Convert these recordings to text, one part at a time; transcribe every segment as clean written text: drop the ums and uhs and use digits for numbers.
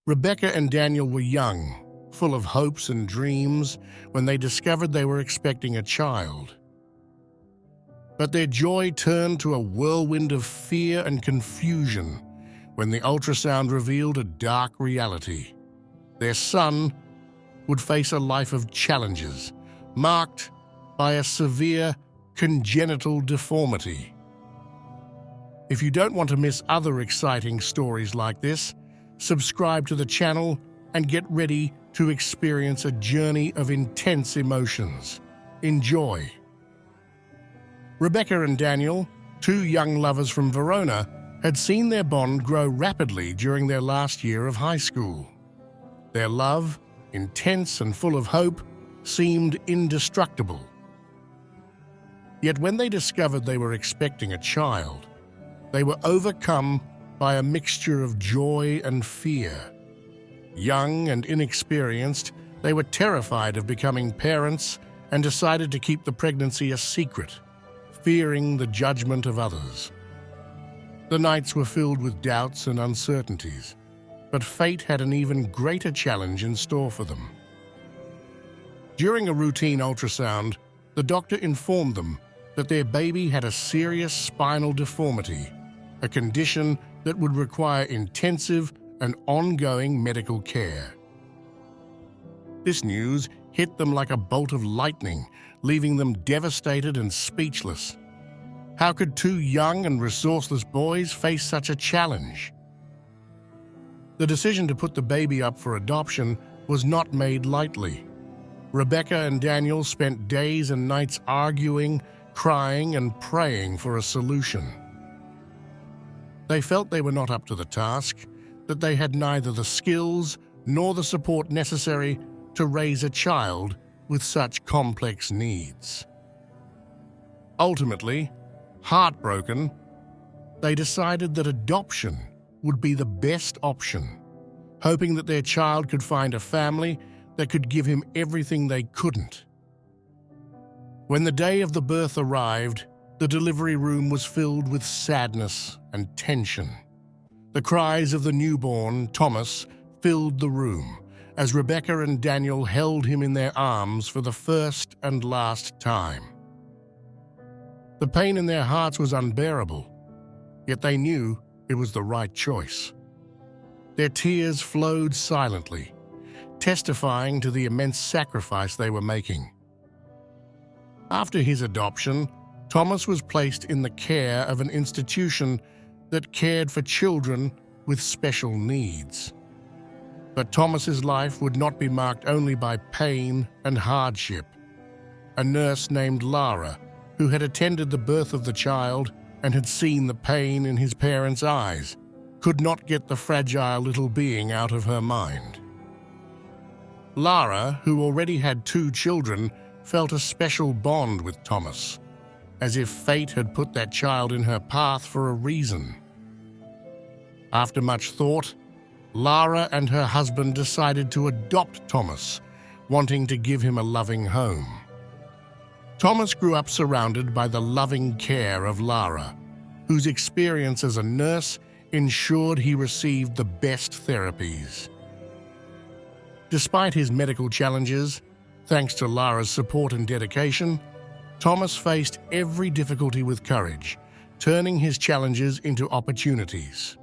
Rebecca and Daniel were young, full of hopes and dreams, when they discovered they were expecting a child. But their joy turned to a whirlwind of fear and confusion when the ultrasound revealed a dark reality. Their son would face a life of challenges, marked by a severe congenital deformity. If you don't want to miss other exciting stories like this, subscribe to the channel and get ready to experience a journey of intense emotions. Enjoy. Rebecca and Daniel, two young lovers from Verona, had seen their bond grow rapidly during their last year of high school. Their love, intense and full of hope, seemed indestructible. Yet when they discovered they were expecting a child, they were overcome by a mixture of joy and fear. Young and inexperienced, they were terrified of becoming parents and decided to keep the pregnancy a secret, fearing the judgment of others. The nights were filled with doubts and uncertainties, but fate had an even greater challenge in store for them. During a routine ultrasound, the doctor informed them that their baby had a serious spinal deformity, a condition that would require intensive and ongoing medical care. This news hit them like a bolt of lightning, leaving them devastated and speechless. How could two young and resourceless boys face such a challenge? The decision to put the baby up for adoption was not made lightly. Rebecca and Daniel spent days and nights arguing, crying, and praying for a solution. They felt they were not up to the task, that they had neither the skills nor the support necessary to raise a child with such complex needs. Ultimately, heartbroken, they decided that adoption would be the best option, hoping that their child could find a family that could give him everything they couldn't. When the day of the birth arrived, the delivery room was filled with sadness and tension. The cries of the newborn, Thomas, filled the room as Rebecca and Daniel held him in their arms for the first and last time. The pain in their hearts was unbearable, yet they knew it was the right choice. Their tears flowed silently, testifying to the immense sacrifice they were making. After his adoption, Thomas was placed in the care of an institution that cared for children with special needs. But Thomas's life would not be marked only by pain and hardship. A nurse named Lara, who had attended the birth of the child and had seen the pain in his parents' eyes, could not get the fragile little being out of her mind. Lara, who already had 2 children, felt a special bond with Thomas, as if fate had put that child in her path for a reason. After much thought, Lara and her husband decided to adopt Thomas, wanting to give him a loving home. Thomas grew up surrounded by the loving care of Lara, whose experience as a nurse ensured he received the best therapies. Despite his medical challenges, thanks to Lara's support and dedication, Thomas faced every difficulty with courage, turning his challenges into opportunities.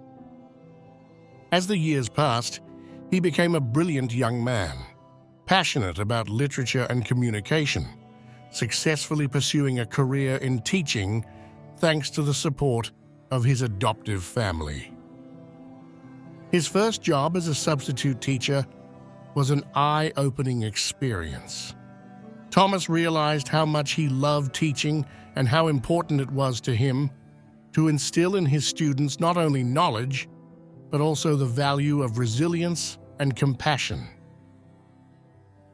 As the years passed, he became a brilliant young man, passionate about literature and communication, successfully pursuing a career in teaching thanks to the support of his adoptive family. His first job as a substitute teacher was an eye-opening experience. Thomas realized how much he loved teaching and how important it was to him to instill in his students not only knowledge, but also the value of resilience and compassion.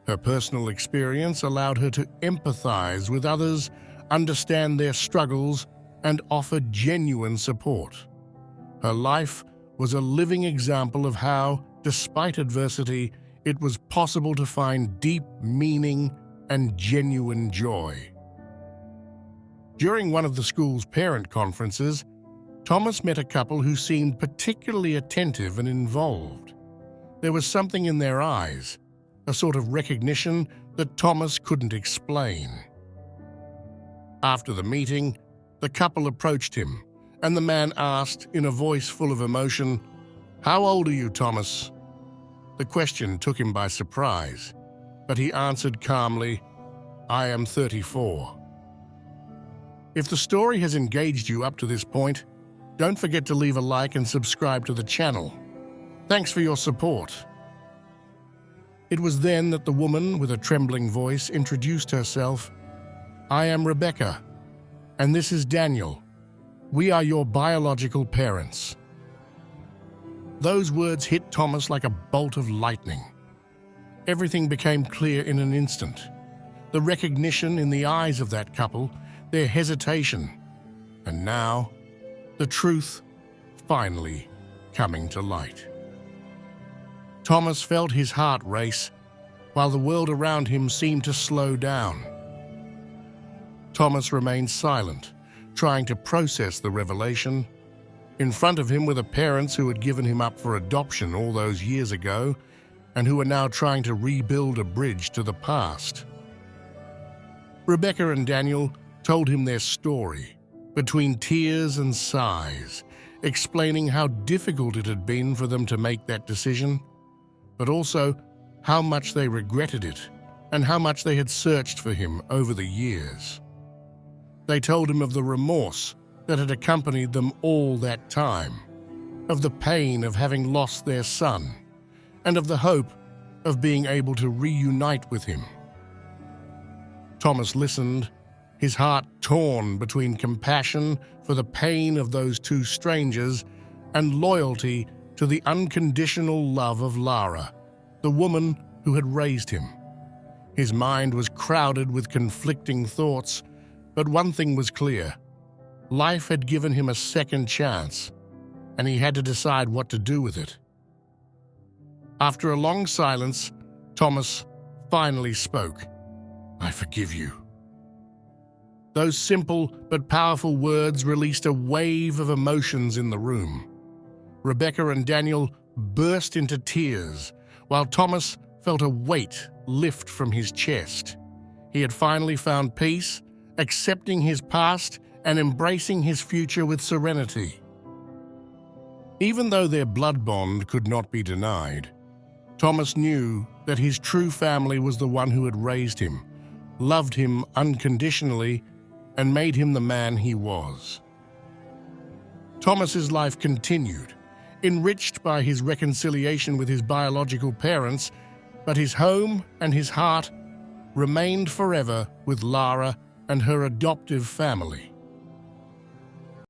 Her personal experience allowed her to empathize with others, understand their struggles, and offer genuine support. Her life was a living example of how, despite adversity, it was possible to find deep meaning and genuine joy. During one of the school's parent conferences, Thomas met a couple who seemed particularly attentive and involved. There was something in their eyes, a sort of recognition that Thomas couldn't explain. After the meeting, the couple approached him, and the man asked in a voice full of emotion, "How old are you, Thomas?" The question took him by surprise, but he answered calmly, "I am 34. If the story has engaged you up to this point, don't forget to leave a like and subscribe to the channel. Thanks for your support. It was then that the woman with a trembling voice introduced herself. "I am Rebecca, and this is Daniel. We are your biological parents." Those words hit Thomas like a bolt of lightning. Everything became clear in an instant. The recognition in the eyes of that couple, their hesitation, and now, the truth finally coming to light. Thomas felt his heart race, while the world around him seemed to slow down. Thomas remained silent, trying to process the revelation. In front of him were the parents who had given him up for adoption all those years ago, and who were now trying to rebuild a bridge to the past. Rebecca and Daniel told him their story, between tears and sighs, explaining how difficult it had been for them to make that decision, but also how much they regretted it and how much they had searched for him over the years. They told him of the remorse that had accompanied them all that time, of the pain of having lost their son, and of the hope of being able to reunite with him. Thomas listened, his heart torn between compassion for the pain of those two strangers and loyalty to the unconditional love of Lara, the woman who had raised him. His mind was crowded with conflicting thoughts, but one thing was clear. Life had given him a second chance, and he had to decide what to do with it. After a long silence, Thomas finally spoke. "I forgive you." Those simple but powerful words released a wave of emotions in the room. Rebecca and Daniel burst into tears, while Thomas felt a weight lift from his chest. He had finally found peace, accepting his past and embracing his future with serenity. Even though their blood bond could not be denied, Thomas knew that his true family was the one who had raised him, loved him unconditionally, and made him the man he was. Thomas's life continued, enriched by his reconciliation with his biological parents, but his home and his heart remained forever with Lara and her adoptive family.